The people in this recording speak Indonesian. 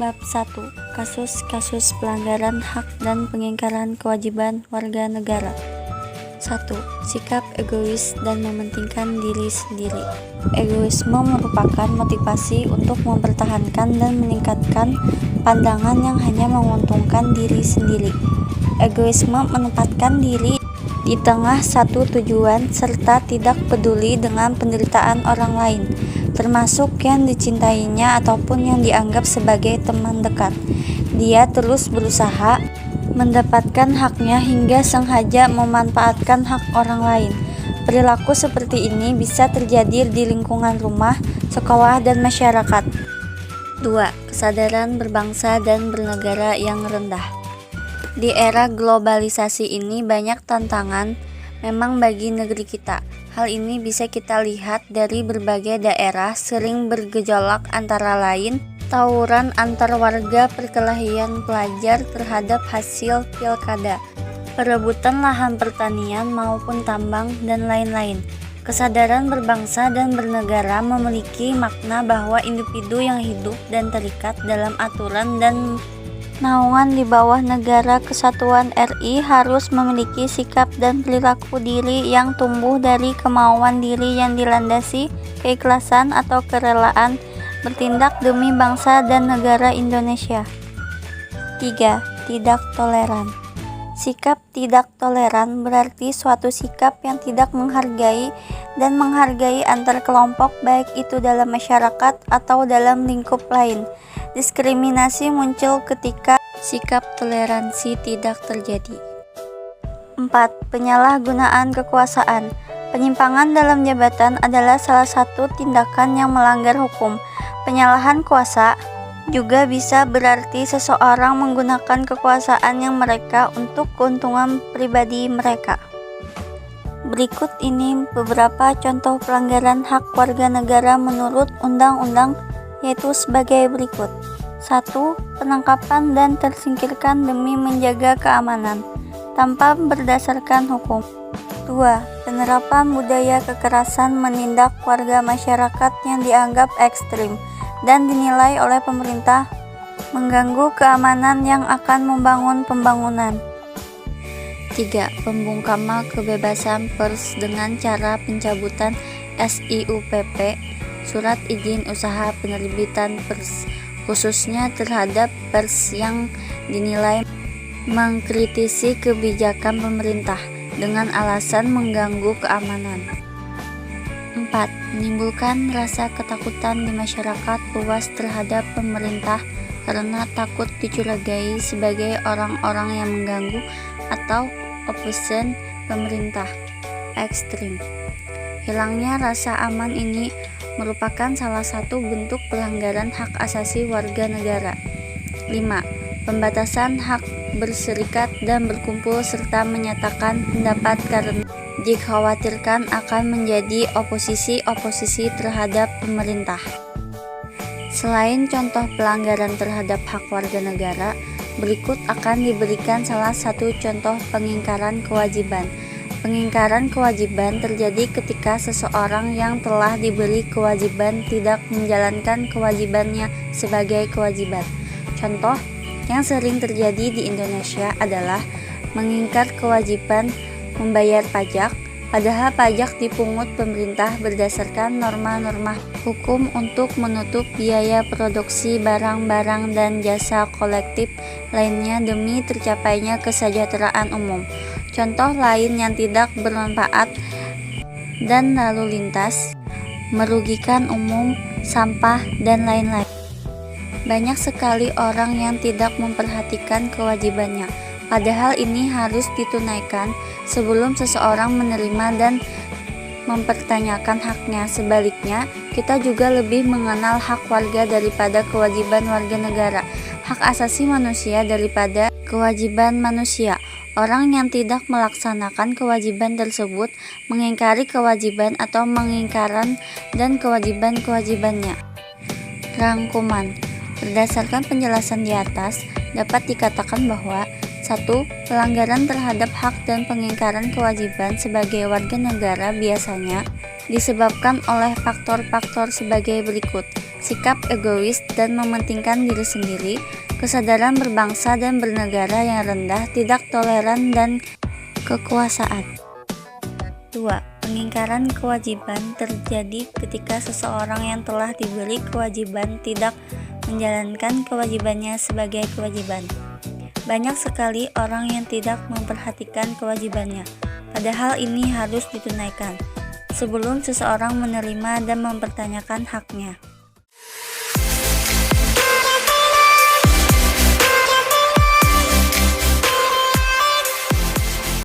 Bab 1. Kasus-kasus pelanggaran hak dan pengingkaran kewajiban warga negara. 1. Sikap egois dan mementingkan diri sendiri. Egoisme merupakan motivasi untuk mempertahankan dan meningkatkan pandangan yang hanya menguntungkan diri sendiri. Egoisme menempatkan diri di tengah satu tujuan serta tidak peduli dengan penderitaan orang lain, termasuk yang dicintainya ataupun yang dianggap sebagai teman dekat. Dia terus berusaha mendapatkan haknya hingga sengaja memanfaatkan hak orang lain. Perilaku seperti ini bisa terjadi di lingkungan rumah, sekolah, dan masyarakat. 2. Kesadaran berbangsa dan bernegara yang rendah. Di era globalisasi ini banyak tantangan memang bagi negeri kita. Hal ini bisa kita lihat dari berbagai daerah sering bergejolak, antara lain tawuran antar warga, perkelahian pelajar terhadap hasil pilkada, perebutan lahan pertanian maupun tambang, dan lain-lain. Kesadaran berbangsa dan bernegara memiliki makna bahwa individu yang hidup dan terikat dalam aturan dan naungan di bawah Negara Kesatuan RI harus memiliki sikap dan perilaku diri yang tumbuh dari kemauan diri yang dilandasi keikhlasan atau kerelaan bertindak demi bangsa dan negara Indonesia. 3. Tidak toleran. Sikap tidak toleran berarti suatu sikap yang tidak menghargai dan menghargai antar kelompok, baik itu dalam masyarakat atau dalam lingkup lain. Diskriminasi muncul ketika sikap toleransi tidak terjadi. 4. Penyalahgunaan kekuasaan. Penyimpangan dalam jabatan adalah salah satu tindakan yang melanggar hukum. Penyalahan kuasa juga bisa berarti seseorang menggunakan kekuasaan yang mereka untuk keuntungan pribadi mereka. Berikut ini beberapa contoh pelanggaran hak warga negara menurut undang-undang, yaitu sebagai berikut. 1. Penangkapan dan tersingkirkan demi menjaga keamanan tanpa berdasarkan hukum. 2. Penerapan budaya kekerasan menindak warga masyarakat yang dianggap ekstrim dan dinilai oleh pemerintah mengganggu keamanan yang akan membangun pembangunan. 3. Pembungkaman kebebasan pers dengan cara pencabutan SIUPP, surat izin usaha penerbitan pers, khususnya terhadap pers yang dinilai mengkritisi kebijakan pemerintah dengan alasan mengganggu keamanan. 4. Menimbulkan rasa ketakutan di masyarakat luas terhadap pemerintah karena takut dicurigai sebagai orang-orang yang mengganggu atau opposition pemerintah ekstrim. Hilangnya rasa aman ini merupakan salah satu bentuk pelanggaran hak asasi warga negara. 5. Pembatasan hak berserikat dan berkumpul serta menyatakan pendapat karena dikhawatirkan akan menjadi oposisi terhadap pemerintah. Selain contoh pelanggaran terhadap hak warga negara, berikut akan diberikan salah satu contoh pengingkaran kewajiban. Pengingkaran kewajiban terjadi ketika seseorang yang telah diberi kewajiban tidak menjalankan kewajibannya sebagai kewajiban. Contoh yang sering terjadi di Indonesia adalah mengingkar kewajiban membayar pajak, padahal pajak dipungut pemerintah berdasarkan norma-norma hukum untuk menutup biaya produksi barang-barang dan jasa kolektif lainnya demi tercapainya kesejahteraan umum. Contoh lain yang tidak bermanfaat dan lalu lintas, merugikan umum, sampah, dan lain-lain. Banyak sekali orang yang tidak memperhatikan kewajibannya, padahal ini harus ditunaikan sebelum seseorang menerima dan mempertanyakan haknya. Sebaliknya, kita juga lebih mengenal hak warga daripada kewajiban warga negara, hak asasi manusia daripada kewajiban manusia. Orang yang tidak melaksanakan kewajiban tersebut mengingkari kewajiban atau mengingkaran dan kewajiban-kewajibannya. Rangkuman. Berdasarkan penjelasan di atas, dapat dikatakan bahwa 1. Pelanggaran terhadap hak dan pengingkaran kewajiban sebagai warga negara biasanya disebabkan oleh faktor-faktor sebagai berikut. sikap egois dan mementingkan diri sendiri, kesadaran berbangsa dan bernegara yang rendah, tidak toleran dan kekuasaan. 2. Pengingkaran kewajiban terjadi ketika seseorang yang telah diberi kewajiban tidak menjalankan kewajibannya sebagai kewajiban. Banyak sekali orang yang tidak memperhatikan kewajibannya, padahal ini harus ditunaikan sebelum seseorang menerima dan mempertanyakan haknya.